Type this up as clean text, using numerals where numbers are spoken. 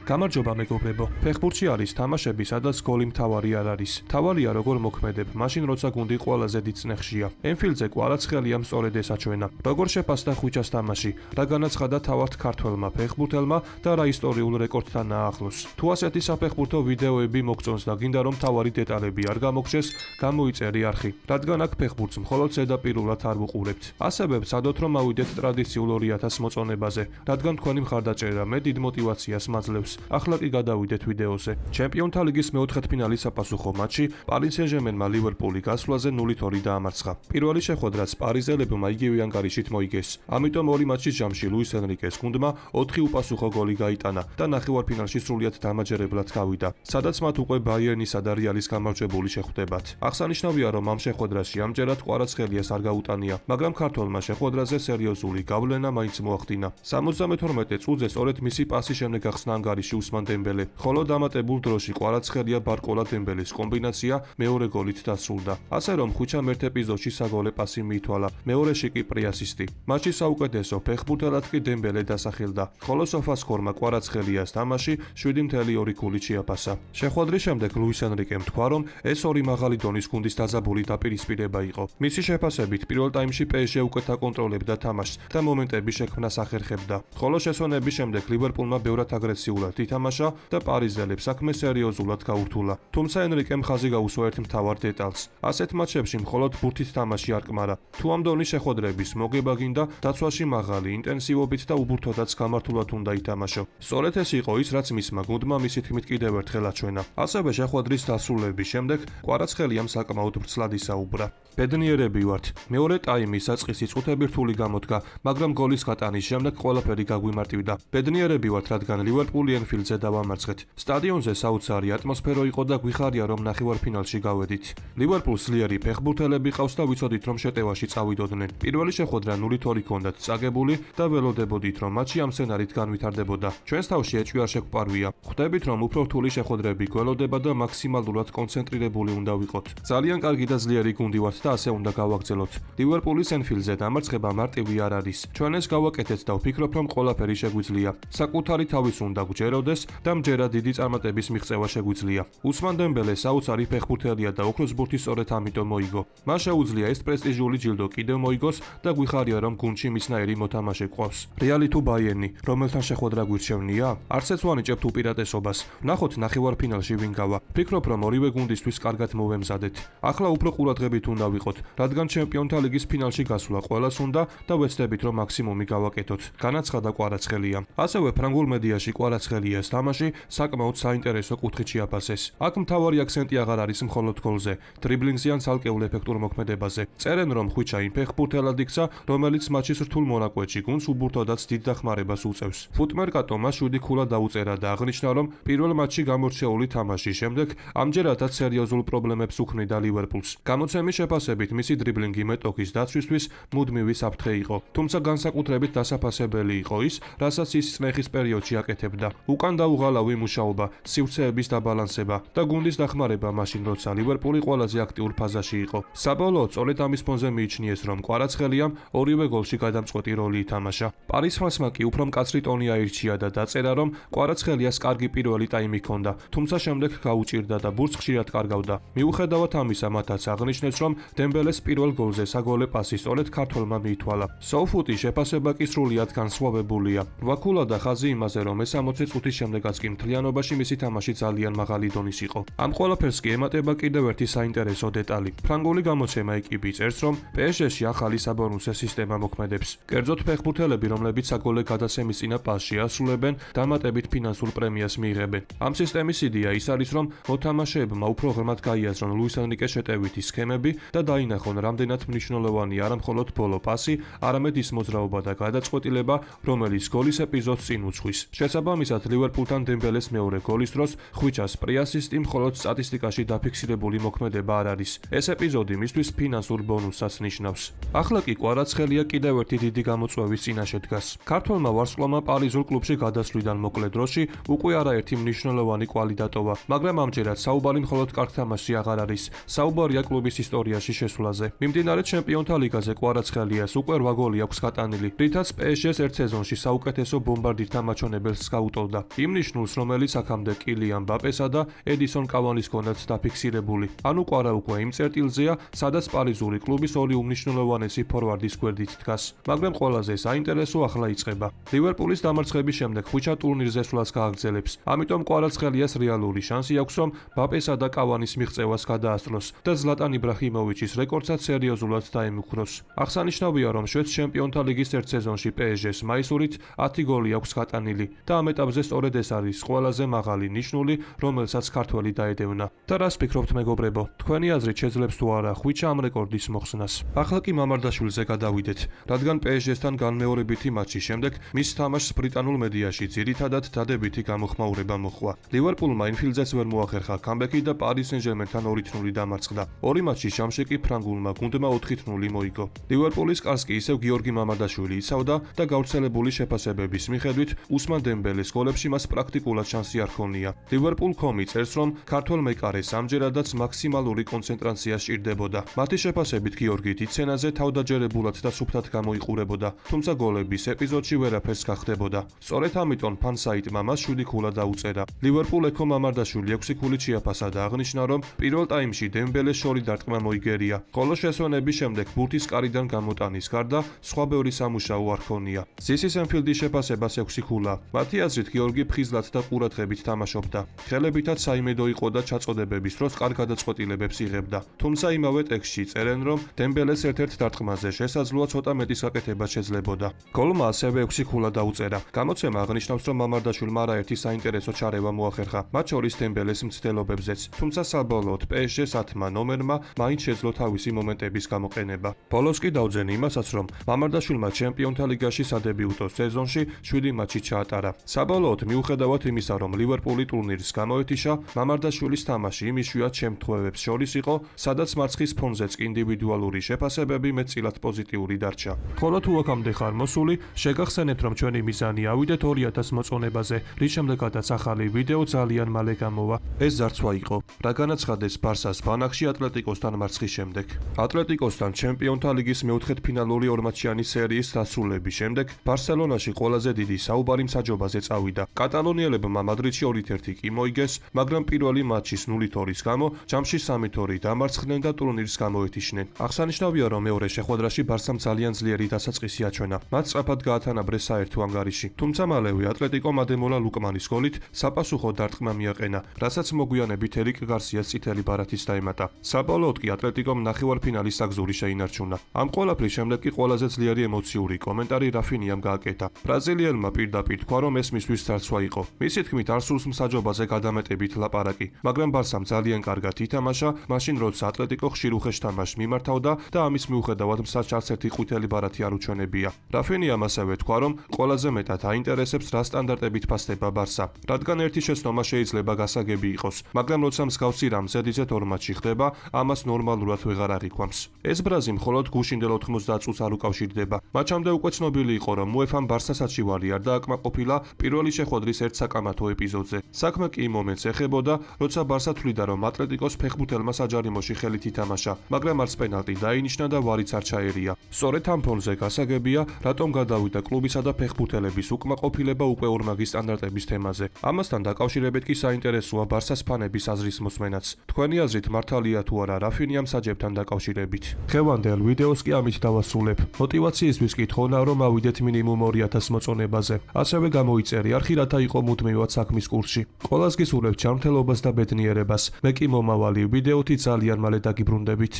გამარჯობა მეგობრებო. ფეხბურთში არის თამაშები, სადაც გოლი მთავარი არ არის. თავარია როგორ მოქმედებ, მაშინ როცა გუნდი ყველაზე დიდ წნეხშია. ენფილდზე კვარაცხელიამ სწორედ ეს აჩვენა. როგორ შეფასდა ხვიჩას თამაში, რა განაცხადა თავად ქართველმა ფეხბურთელმა და რა ისტორიულ რეკორდთან აახლოს. თუ ასეთი საფეხბურთო ვიდეოები მოგწონს და გინდა რომ თავარი დეტალები არ გამოგჩეს, გამოიწერი არხი, რადგან აქ ფეხბურთს მხოლოდ ზედაპირულად არ ვუყურებთ. ასევე ვცადოთ რომ ავიდეთ ტრადიციულ 2000 მოწონებაზე, რადგან თქვენი მხარდაჭერა მე დიდ მოტივაციას მაძლევს. ახლა კი გადავიდეთ ვიდეოზე. ჩემპიონთა ლიგის მეოთხედფინალის საპასუხო მატჩი პარი სენ-ჟერმენმა ლივერპული გასვლაზე 0-2 დაამარცხა. პირველი შეხვედრაც პარიზელებმა იგივე ანგარიშით მოიგეს. ამიტომ ორი მატჩის ჯამში ლუის ენრიკეს გუნდმა 4 უპასუხო გოლი გაიტანა და ნახევარფინალში სრულიად დამაჯერებლად გავიდა, სადაც მათ უკვე ბაიერნისა და რეალის გამარჯვებული შეხვდებათ. აღსანიშნავია, რომ ამ შეხვედრაში ამჯერად კვარაცხელიას არ გაუტანია, მაგრამ ქართველმა შეხვედრაზე სერიოზული გავლენა მაინც მოახდინა. 72 წუთზე სწორედ მისი პასის შემდეგ გახსნა ანგარიში უსმან დემბელე, ხოლო დამატებულ დროში კვარაცხელია ბარკოლა დემბელის კომბინაცია მეორე გოლით დასრულდა. ასე რომ ხვიჩამ ერთ ეპიზოდში საგოლე პასი მიითვალა, მეორეში კი პრიასისტი. მატჩის საუკეთესო ფეხბურთელად კი დემბელე დასახელდა, ხოლო სოფასკორმა კვარაცხელიას თამაში 7.2 ქულით შეაფასა. შეხვედრის შემდეგ ლუის ენრიკემ თქვა, რომ ეს ორი მაღალი დონის გუნდის დაძაბული დაპირისპირება იყო. მისი შეფასებით პირველ ტაიმში PSG უკეთ აკონტროლებდა თამაშს და მომენტების შექმნას ახერხებდა, ხოლო შესვენების შემდეგ ლივერპულმა ბევრად აგრესიულად ითამაშა და პარიზელებს საქმე სერიოზულად გაურთულა. თუმცა ენრიკემ ხაზი გაუსვა ერთ მთავარ დეტალს. ასეთ მატჩებში მხოლოდ ბურთით თამაში არ კმარა. თუ ამ დონის შეხვედრების მოგება გინდა, დაცვაში მაღალი ინტენსივობით და უბურთოდაც გამართულად უნდა ითამაშო. სწორედ ეს იყო ის, რაც მისმა გუნდმა მისი თქმით კიდევ ერთხელ აჩვენა. ასევე შეხვედრის დასრულების შემდეგ კვარაცხელიამ საკმაოდ ვრცლად ისაუბრა. ბედნიერები ვართ. მეორე ტაიმის საწყისი წუთები რთული გამოდგა, მაგრამ გოლის გატანის შემდეგ ყველაფერი გაგვიმარტივდა. ბედნიერები ვართ, რადგან ლივერპული ენფილდზე დავამარცხეთ. სტადიონზე საოცარი ატმოსფერო იყო და გვიხარია, რომ ნახევარფინალში გავედით. ლივერპულს ძლიერი ფეხბურთელები ყავს და ვიცოდით, რომ შეტევაში წავიდოდნენ. პირველი შეხვედრა 0-2 ჰქონდათ წაგებული და ველოდებოდით, რომ მატჩი ამ სცენარით განვითარდებოდა. ჩვენს თავში ეჭვი არ შეგვპარვია. ხვდებით, რომ უფრო რთული შეხვედრები გველოდება და მაქსიმალურად კონცენტრირებული უნდა ვიყოთ. ძალიან კარგი და ძლიერი გუნდი ვართ და ასე უნდა გავაგრძელოთ. ლივერპულის ენფილდზე დამარცხება მარტივი არ არის. ჩვენ ეს გავაკეთეთ და ვფიქრობ, რომ ყველაფერი შეგვიძლია. საკუთარი თავის უნდა გვჯეროდეს და მჯერა დიდი წარმატების მიღწევა შეგვიძლია. უსმან დემბელე საოცარი ფეხბურთელია და ოქროს ბურთი სწორედ ამიტომ მოიგო. მას შეუძლია ეს პრესტიჟული ჯილდო კიდევ მოიგოს და გვიხარია, რომ გუნდში მისნაირი მოთამაშე გვყავს. რეალი თუ ბაიერნი, რომელთან შეხვედრა გვირჩევნია? არცეც ვანიჭებთ უპირატესობას. ვნახოთ ნახევარფინალში ვინ გავა. ვფიქრობ, რომ ორივე გუნდისთვის კარგად მოვემზადეთ. ახლა უფრო ყურადღებით უნდა ვიყოთ, რადგან ჩემპიონთა ლიგის ფინალში გასვლა ყველას უნდა და ვეცდებით, რომ მაქსიმუმი გავაკეთოთ. განაცხადა კვარაცხელიამ. ასევე ფრანგულ მედიაში კვარაცხელიას თამაში საკმაოდ საინტერესო კუთხით შეაფასეს. აქ მთავარი აქცენტი აღარ არის მხოლოდ გოლზე, დრიბლინგზე ან ცალკეულ ეფექტურ მოქმედებაზე. წერენ, რომ ხვიჩა იმ ფეხბურთელად იქცა, რომელიც მატჩის რთულ მონაკვეთში გუნდს უბურთოდაც დიდ დახმარებას უწევს. ფუტმერკატომ 7 ქულა დაუწერა და აღნიშნა, რომ პირველ მატჩში გამორჩეული თამაშის შემდეგ ამჯერადაც სერიოზულ პრობლემებს უქმნიდა ლივერპულს. გამოცემის შეფასებით მისი დრიბლინგი მეტოქის დაცვისთვის მუდმივი საფრთხე იყო, თუმცა განსაკუთრებით დასაფასებელი იყო ის, რასაც ის წნეხის პერიოდში აკეთებდა. უკან დაუღალავი მუშაობა, სივრცეების დაბალანსება და გუნდის დახმარება მაშინ, როცა ლივერპული ყველაზე აქტიურ ფაზაში იყო. საბოლოოდ სწორედ ამის ფონზე მიიჩნიეს, რომ კვარაცხელიამ ორივე გოლში გადამწყვეტი როლი ითამაშა. პარის ხმასმა კი უფრო მკაცრი ტონი აირჩია და დაწერა, რომ კვარაცხელიას კარგი პირველი ტაიმი ჰქონდა, თუმცა შემდეგ გაუჭირდა და ბურთს ხშირად კარგავდა. მიუხედავად ამისა, მათაც აღნიშნეს, რომ დემბელეს პირველ გოლზე საგოლე პასი სწორედ ქართველმა მიითვალა. SoFoot-ის შეფასება კი სრულიად განსხვავებულია. 8 ქულა და ხაზი იმაზე, რომ ეს 60 წუთის შემდეგაც კი მთლიანობაში მისი თამაში ძალიან მაღალი დონის იყო. ამ ყველაფერს კი ემატება კიდევ ერთი საინტერესო დეტალი. ფრანგული გამოცემა ეკიპი წერს, რომ PSG-ში ახალი საბონუსე სისტემა მოქმედებს. კერძოდ ფეხბურთელები, რომლებიც საგოლე გადაცემის წინა პასში ასრულებენ, დამატებით ფინანსურ პრემიას მიიღებენ. ამ სისტემის იდეა ის არის, რომ მოთამაშეებმა უფრო ღრმად გაიაზრონ ლუის ენრიკეს შეტევითი სქემები და დაინახონ, რამდენად მნიშვნელოვანია არა მხოლოდ ბოლო პასი, არამედ ის მოძრაობა და გადაწყვეტილება, რომელიც გოლის ეპიზოდს წინ უძღვის. შესაბამისად, ლივერპულთან დემბელეს მეორე გოლის დროს ხვიჩას პრიასისტი მხოლოდ სტატისტიკაში დაფიქსირებული მოქმედება არ არის. ეს ეპიზოდი მისთვის ფინანსურ ბონუსსაც ნიშნავს. ახლა კი კვარაცხელია კიდევ ერთი დიდი გამოწვევის წინაშე დგას. ქართველმა ვარსკვლავმა პარიზულ კლუბში გადასვლიდან მოკლე დროში უკვე არაერთი მნიშვნელოვანი კვალი დატოვა, მაგრამ ამჯერად საუბარი მხოლოდ კარგ თამაშში აღარ არის. საუბარია კლუბის ისტორიაში შესვლაზე. მიმდინარე ჩემპიონთა ლიგაზე კვარაცხელიას უკვე 8 გოლი აქვს გატანილი, რითაც PSG-ს ერთ სეზონში საუკეთესო ბომბარდირთა მაჩვენებელს გაუტოლდა. ახლდა. იმ ნიშნულს, რომელიც აქამდე კილიან მბაპესა და ედისონ კავანის გონდათ დაფიქსირებული. ანუ კვარა უკვე იმ წერტილზეა, სადაც პარიზული კლუბის ორი უმნიშვნელოვანესი ფორვარდის გვერდით დგას. მაგრამ ყველაზე საინტერესო ახლა იწყება. ლივერპულის დამარცხების შემდეგ ხვიჩა ტურნირზე სვლას გააგრძელებს. ამიტომ კვარაცხელიას რეალური შანსი აქვს, რომ მბაპესა და კავანის მიღწევას გადაასწროს და ზლატან იბრაჰიმოვიჩის რეკორდსაც სერიოზულად დაემუქროს. აღსანიშნავია, რომ შვედს ჩემპიონთა ლიგის ერთ სეზონში PSG-ს მაისურით 10 გოლი აქვს გატანილი და ამ ეტაპზე სწორედ ეს არის ყველაზე მაღალი ნიშნული, რომელსაც ქართველი დაედევნა. და რას ფიქრობთ მეგობრებო? თქვენი აზრით შეძლებს თუ არა ხვიჩა ამ რეკორდის მოხსნას? ახლა კი მამარდაშვილზე გადავიდეთ, რადგან PSG-სთან განმეორებითი მატჩის შემდეგ მის თამაშს ბრიტანულ მედიაში ძირითადად დადებითი გამოხმაურება მოჰყვა. ლივერპულმა ინფილდზეც ვერ მოახერხა კამბექი და პარის სენ-ჟერმენთან 2-0 დამარცხდა. ორი მატჩის ჯამში კი ფრანგულმა გუნდმა 4-0 მოიგო. ლივერპულის კარს კი ისევ გიორგი მამარდაშვილი იცავდა და გავრცელებული შეფასებების მიხედვით უსმან დემბელეს გოლებში მას პრაქტიკულად შანსი არ ჰქონია. Liverpool.com-ი წერს, რომ ქართველ მეკარეს ამჯერადაც მაქსიმალური კონცენტრაცია სჭირდებოდა. მათი შეფასებით გიორგი თითცენაზე თავდაჯერებულად და სუფთად გამოიყურებოდა, თუმცა გოლების ეპიზოდში ვერაფერს გახდებოდა. სწორედ ამიტომ ფანსაიტმა მას 7 ქულა დაუწერა. Liverpool ეკო მამარდაშვილი 6 ქულით შეაფასა და აღნიშნა, რომ პირველ ტაიმში დემბელეს შორი დარტყმა მოიგერია, ხოლო შესვენების შემდეგ ბურთის კარიდან გამოტანის გარდა სხვა ბევრი სამუშაო არ ჰქონია. ზისის ენფილდის შეფასებას 6 ქულა. მათი აზრით გიორგი ფხიზლად და ყურადღებით თამაშობდა. ხელებითაც საიმედო იყო და ჩაწოდებების დროს კარგ გადაწყვეტილებებს იღებდა. თუმცა იმავე ტექსტში წერენ, რომ დემბელეს ერთ-ერთ დარტყმაზე შესაძლოა ცოტა მეტი საკეთება შეძლებოდა. გოლმა ასევე 6 ქულა დაუწერა. გამოცემა აღნიშნავს, რომ მამარდაშვილმა არაერთი საინტერესო ჩარევა მოახერხა, მათ შორის დემბელეს მცდელობებზეც, თუმცა საბოლოოდ PSG-ს 10 ნომერმა მაინც შეძლო თავისი მომენტების გამოყენება. ბოლოს კი დავძენ იმასაც, რომ მამარდაშვილმა ჩემპიონთა ლიგაში სადებიუტო სეზონში 7 მატჩი ჩაატარა. საბოლოოდ მიუხედავად იმისა, რომ ლივერპული ტურნირის გამოეთიშა, მამარდაშვილის თამაში იმ იშვიათ შემთხვევებს შორის იყო, სადაც მარცხის ფონზეც ინდივიდუალური შეფასებები მეტწილად პოზიტიური დარჩა. ხოლო თუ აქამდე ხარ მოსული, შეგახსენეთ, რომ ჩვენი მიზანი ავიდეთ 2000 მოწონებაზე, რის შემდეგაც ახალი ვიდეო ძალიან მალე გამოვა. ეს ძარცვა იყო, რა განაცხადეს ბარსას ბანაკში ატლეტიკოსთან მარცხის შემდეგ. ატლეტიკოსთან ჩემპიონთა ლიგის მეოთხედფინალური ორმატჩიანი სერიის დასრულების შემდეგ ბარსელონაში ყველაზე დიდი საუბარი მსაჯობაზე წავიდა. კატალონიელებმა მადრიდში 2-1 კი მოიგეს, მაგრამ პირველი მატჩის 0-2-ის გამო ჯამში 3-2 დამარცხდნენ და ტურნირს გამოეთიშნენ. აღსანიშნავია, რომ მეორე შეხვედრაში ბარსამ ძალიან ძლიერი დასაწყისი აჩვენა. მათ სწრაფად გაათანაბრეს საერთო ანგარიში. თუმცა მალევე ატლეტიკომ ადემოლა ლუკმანის გოლით საპასუხო დარტყმა მიაყენა, რასაც მოგვიანებით ერიკ გარსიას წითელი ბარათიც დაემატა. საბოლოოდ კი ატლეტიკომ ნახევარფინალის საგზური შეინარჩუნა. ამ ყველაფრის შემდეგ კი ყველაზე ძლიერი ემოციური კომენტარი რაფინიამ გააკეთა. ბრაზილიელმა პირდაპირ თქვა, რომ ეს მისთვის ძარცვა იყო. მისი თქმით, არ სურს მსაჯობაზე გადამეტებით ლაპარაკი, მაგრამ ბარსამ ძალიან კარგად ითამაშა, მაშინ როცა ატლეტიკო ხშირ უხეშ თამაშს მიმართავდა და ამის მიუხედავად მსაჯს არც ერთი ყვითელი ბარათი არ უჩვენებია. რაფინიამ ასევე თქვა, რომ ყველაზე მეტად აინტერესებს რა სტანდარტებით ფასდება ბარსა, რადგან ერთი შეცდომა შეიძლება გასაგები იყოს, მაგრამ როცა მსგავსი რამ ზედიზედ ორ მატჩში ხდება, ამას ნორმალურად ვეღარ აღიქვამს. ეს ბრაზი მხოლოდ გუშინდელ 90 წუთს არ უკავშირდება. მაჩამდე უკვე ცნობილი იყო, რომ UEFA-მ ბარსას აჩივარი არ დააკმაყოფილა პირველი შეხვედრის ერთ საკამათო ეპიზოდზე. საქმე კი იმ მომენტს ეხებოდა, როცა ბარსა თვლიდა, რომ ატლეტიკოს ფეხბურთელმა საჯარიმოში ხელით ითამაშა, მაგრამ არც პენალტი დაინიშნა და ვარიც არ ჩაერია. სწორედ ამ ფონზე გასაგებია, რატომ გადავიდა კლუბისა და ფეხბურთელების უკმაყოფილება უკვე ორმაგი სტანდარტების თემაზე. ამასთან დაკავშირებით კი საინტერესოა ბარსას ფანების აზრის მოსმენაც. თქვენი აზრით მართალია თუ არა რაფინიამ საჯებთან დაკავშირებით? ხევანდელ ვიდეოს კი ამით დავასრულებ. მოტივაციისთვის კი თხოვნა, რომ ავიდეთ მინიმუმ 2000 მოწონებაზე. ასევე გამოიწერი არხი, რათა იყო მუდმივად საქმის კურსში. ყველას გისურვებთ ჯანმრთელობას და ბედნიერებას. მე კი მომავალი ვიდეოთი ძალიან მალე დაგიბრუნდებით.